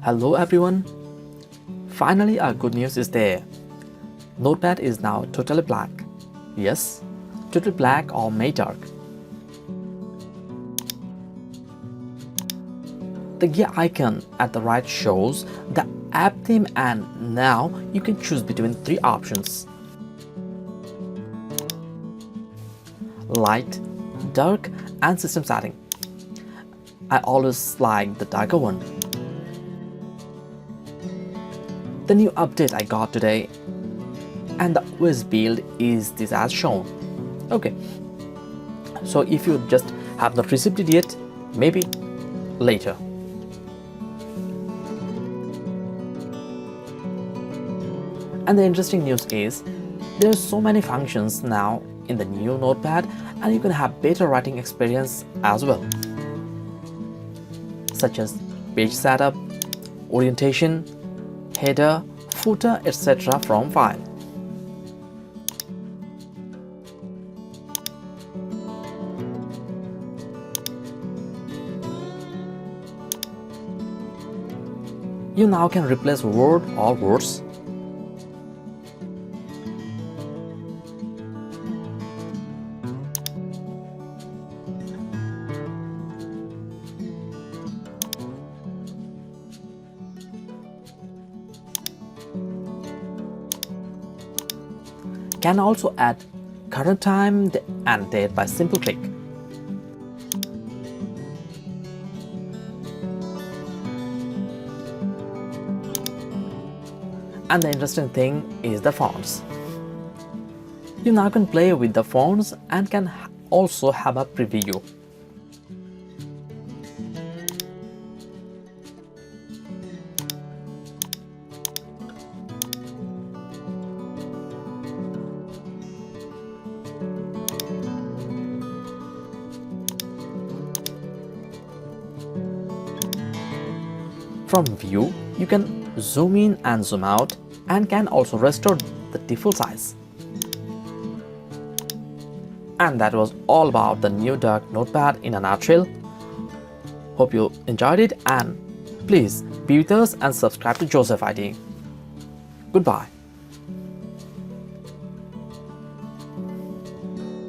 Hello everyone! Finally, our good news is there. Notepad is now totally black. Yes, totally black or matte dark. The gear icon at the right shows the app theme, and now you can choose between three options: light, dark and system setting. I always like the darker one. The new update I got today and the OS build is this as shown. Okay, so if you just have not received it yet, maybe later. And the interesting news is there are so many functions now in the new Notepad, and you can have better writing experience as well, such as page setup, orientation, header, footer, etc. from file. You now can replace word or words, can also add current time and date by simple click. And the interesting thing is the fonts. You now can play with the fonts and can also have a preview. From view, you can zoom in and zoom out, and can also restore the default size. And that was all about the new dark Notepad in a nutshell. Hope you enjoyed it, and please be with us and subscribe to Joseph IT. Goodbye.